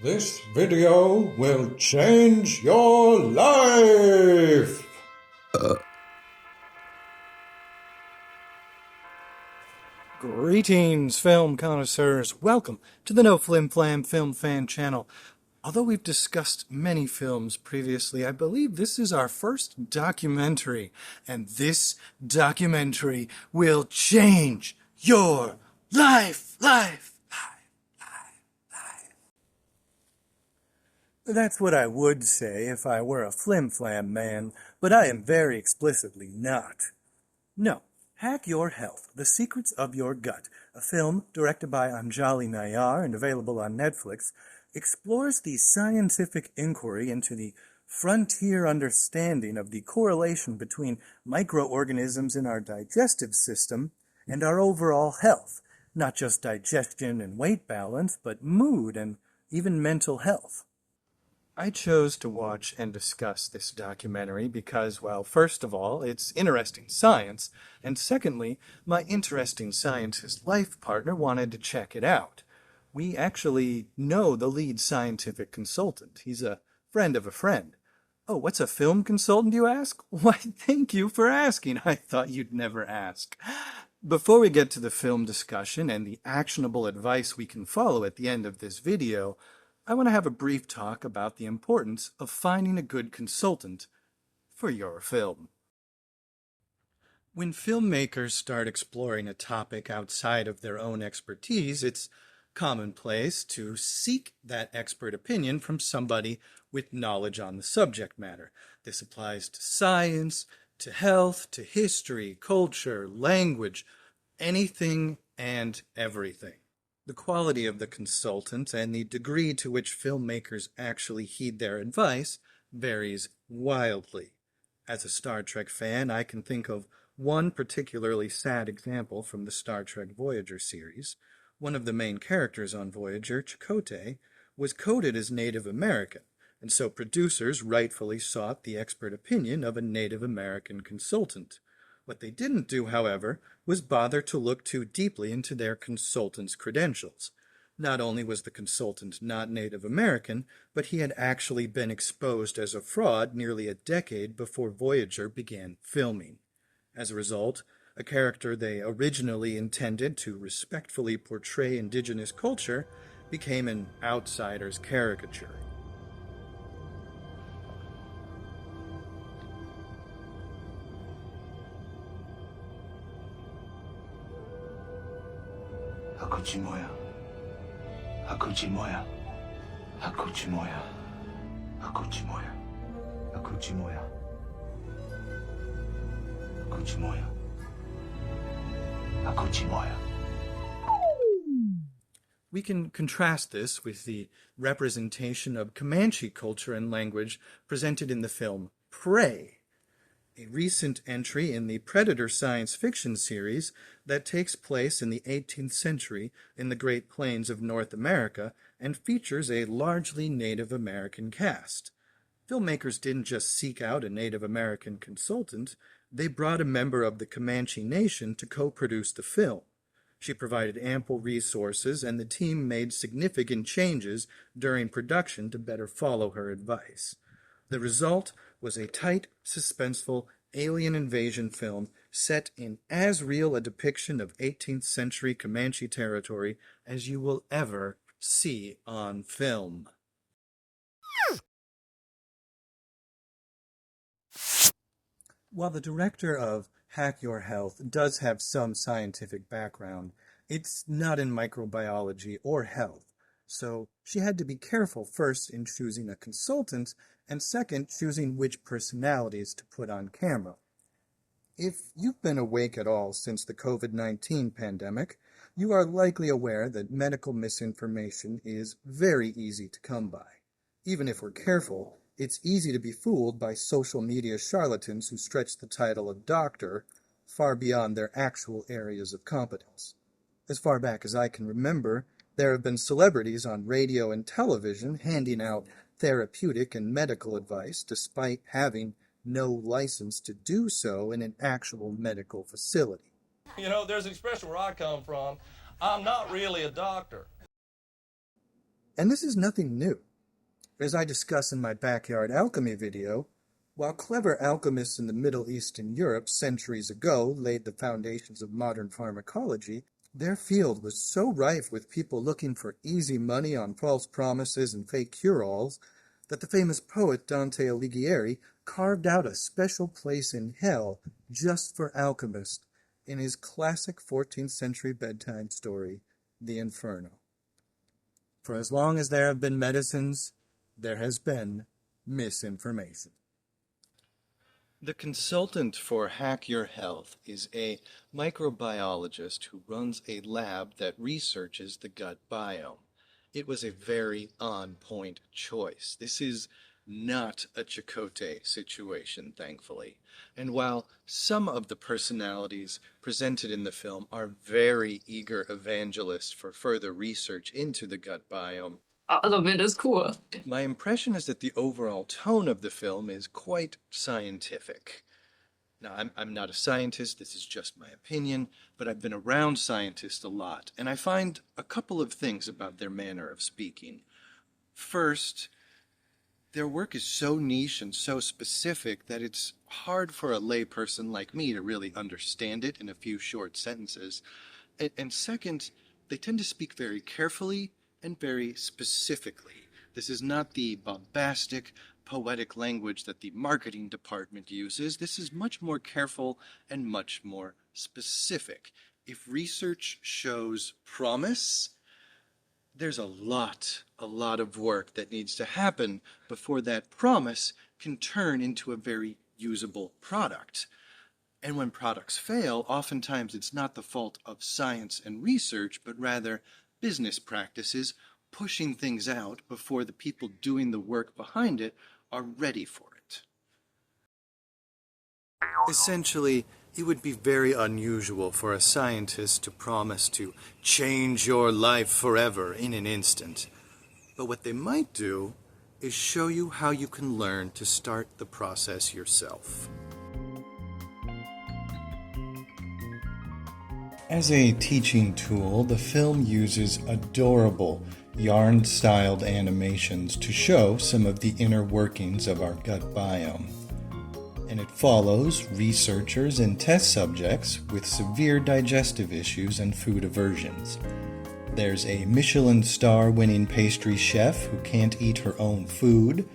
This video will change your life! Greetings, film connoisseurs. Welcome to the No Flimflam Film Fan channel. Although we've discussed many films previously, I believe this is our first documentary, and this documentary will change your life. That's what I would say if I were a flim-flam man, but I am very explicitly not. No, Hack Your Health, The Secrets of Your Gut, a film directed by Anjali Nayar and available on Netflix, explores the scientific inquiry into the frontier understanding of the correlation between microorganisms in our digestive system and our overall health, not just digestion and weight balance, but mood and even mental health. I chose to watch and discuss this documentary because, well, first of all, it's interesting science, and secondly, my interesting scientist life partner wanted to check it out. We actually know the lead scientific consultant. He's a friend of a friend. Oh, what's a film consultant, you ask? Why, thank you for asking. I thought you'd never ask. Before we get to the film discussion and the actionable advice we can follow at the end of this video, I want to have a brief talk about the importance of finding a good consultant for your film. When filmmakers start exploring a topic outside of their own expertise, it's commonplace to seek that expert opinion from somebody with knowledge on the subject matter. This applies to science, to health, to history, culture, language, anything and everything. The quality of the consultant and the degree to which filmmakers actually heed their advice varies wildly. As a Star Trek fan, I can think of one particularly sad example from the Star Trek Voyager series. One of the main characters on Voyager, Chakotay, was coded as Native American, and so producers rightfully sought the expert opinion of a Native American consultant. What they didn't do, however, was bother to look too deeply into their consultant's credentials. Not only was the consultant not Native American, but he had actually been exposed as a fraud nearly a decade before Voyager began filming. As a result, a character they originally intended to respectfully portray indigenous culture became an outsider's caricature. Hakuchimoya. Hakuchimoya. Hakuchimoya. Hakuchimoya. Hakuchimoya. Hakuchimoya. Hakuchimoya. We can contrast this with the representation of Comanche culture and language presented in the film Prey, a recent entry in the Predator science fiction series that takes place in the 18th century in the Great Plains of North America and features a largely Native American cast. Filmmakers didn't just seek out a Native American consultant, they brought a member of the Comanche Nation to co-produce the film. She provided ample resources, and the team made significant changes during production to better follow her advice. The result was a tight, suspenseful alien invasion film set in as real a depiction of 18th century Comanche territory as you will ever see on film. While the director of Hack Your Health does have some scientific background, it's not in microbiology or health. So she had to be careful first in choosing a consultant, and second, choosing which personalities to put on camera. If you've been awake at all since the COVID-19 pandemic, you are likely aware that medical misinformation is very easy to come by. Even if we're careful, it's easy to be fooled by social media charlatans who stretch the title of doctor far beyond their actual areas of competence. As far back as I can remember, there have been celebrities on radio and television handing out therapeutic and medical advice despite having no license to do so in an actual medical facility. You know, there's an expression where I come from, I'm not really a doctor. And this is nothing new. As I discuss in my backyard alchemy video, while clever alchemists in the Middle East and Europe centuries ago laid the foundations of modern pharmacology, their field was so rife with people looking for easy money on false promises and fake cure-alls that the famous poet Dante Alighieri carved out a special place in hell just for alchemists in his classic 14th century bedtime story, The Inferno. For as long as there have been medicines, there has been misinformation. The consultant for Hack Your Health is a microbiologist who runs a lab that researches the gut biome. It was a very on-point choice. This is not a Chakotay situation, thankfully. And while some of the personalities presented in the film are very eager evangelists for further research into the gut biome, all of it is cool. my impression is that the overall tone of the film is quite scientific. Now, I'm not a scientist, this is just my opinion, but I've been around scientists a lot, and I find a couple of things about their manner of speaking. First, their work is so niche and so specific that it's hard for a layperson like me to really understand it in a few short sentences. And second, they tend to speak very carefully and very specifically. This is not the bombastic, poetic language that the marketing department uses. This is much more careful and much more specific. If research shows promise, there's a lot of work that needs to happen before that promise can turn into a very usable product. And when products fail, oftentimes it's not the fault of science and research, but rather business practices pushing things out before the people doing the work behind it are ready for it. Essentially, it would be very unusual for a scientist to promise to change your life forever in an instant. But what they might do is show you how you can learn to start the process yourself. As a teaching tool, the film uses adorable yarn-styled animations to show some of the inner workings of our gut biome. And it follows researchers and test subjects with severe digestive issues and food aversions. There's a Michelin star-winning pastry chef who can't eat her own food,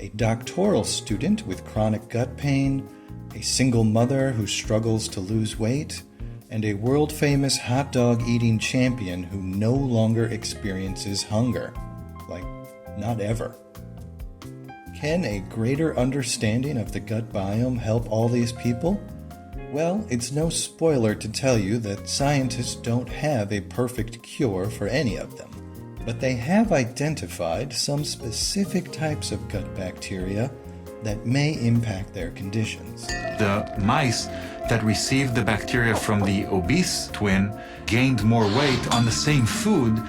a doctoral student with chronic gut pain, a single mother who struggles to lose weight, and a world-famous hot dog-eating champion who no longer experiences hunger. Like, not ever. Can a greater understanding of the gut biome help all these people? Well, it's no spoiler to tell you that scientists don't have a perfect cure for any of them, but they have identified some specific types of gut bacteria that may impact their conditions. The mice that received the bacteria from the obese twin gained more weight on the same food.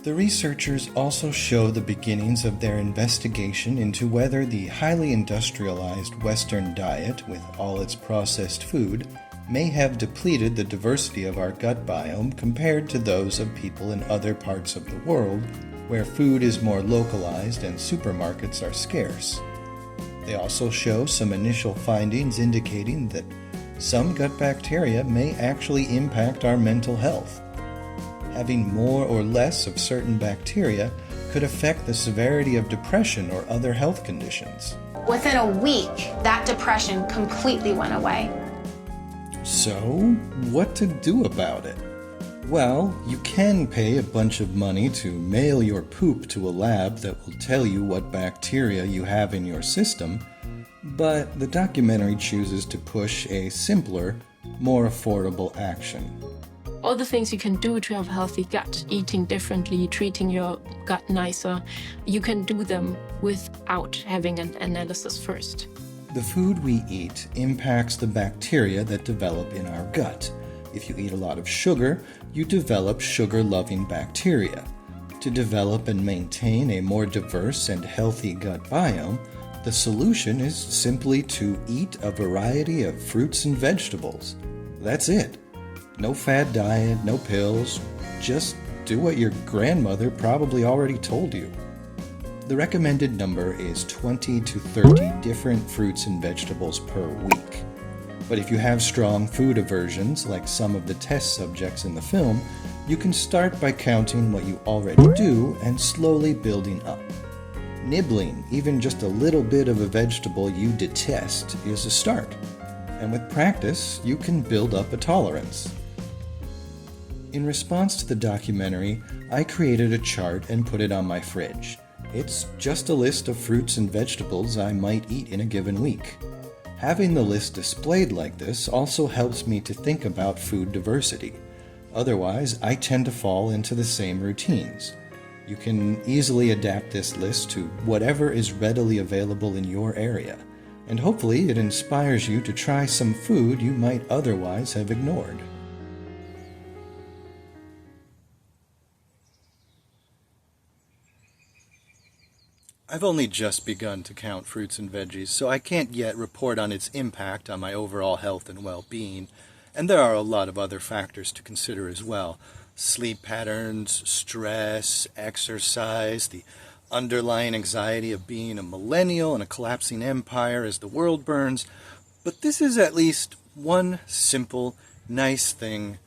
The researchers also show the beginnings of their investigation into whether the highly industrialized Western diet, with all its processed food, may have depleted the diversity of our gut biome compared to those of people in other parts of the world where food is more localized and supermarkets are scarce. They also show some initial findings indicating that some gut bacteria may actually impact our mental health. Having more or less of certain bacteria could affect the severity of depression or other health conditions. Within a week, that depression completely went away. So, what to do about it? Well, you can pay a bunch of money to mail your poop to a lab that will tell you what bacteria you have in your system, but the documentary chooses to push a simpler, more affordable action. All the things you can do to have a healthy gut, eating differently, treating your gut nicer, you can do them without having an analysis first. The food we eat impacts the bacteria that develop in our gut. If you eat a lot of sugar, you develop sugar-loving bacteria. To develop and maintain a more diverse and healthy gut biome, the solution is simply to eat a variety of fruits and vegetables. That's it. No fad diet, no pills, just do what your grandmother probably already told you. The recommended number is 20 to 30 different fruits and vegetables per week. But if you have strong food aversions, like some of the test subjects in the film, you can start by counting what you already do and slowly building up. Nibbling even just a little bit of a vegetable you detest is a start, and with practice, you can build up a tolerance. In response to the documentary, I created a chart and put it on my fridge. It's just a list of fruits and vegetables I might eat in a given week. Having the list displayed like this also helps me to think about food diversity. Otherwise, I tend to fall into the same routines. You can easily adapt this list to whatever is readily available in your area, and hopefully it inspires you to try some food you might otherwise have ignored. I've only just begun to count fruits and veggies, so I can't yet report on its impact on my overall health and well-being. And there are a lot of other factors to consider as well. Sleep patterns, stress, exercise, the underlying anxiety of being a millennial in a collapsing empire as the world burns. But this is at least one simple, nice thing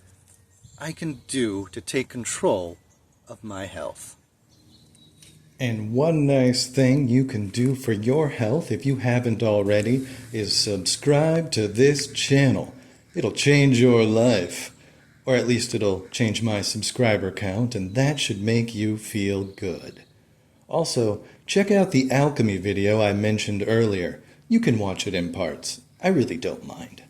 I can do to take control of my health. And one nice thing you can do for your health, if you haven't already, is subscribe to this channel. It'll change your life. Or at least it'll change my subscriber count, and that should make you feel good. Also, check out the alchemy video I mentioned earlier. You can watch it in parts. I really don't mind.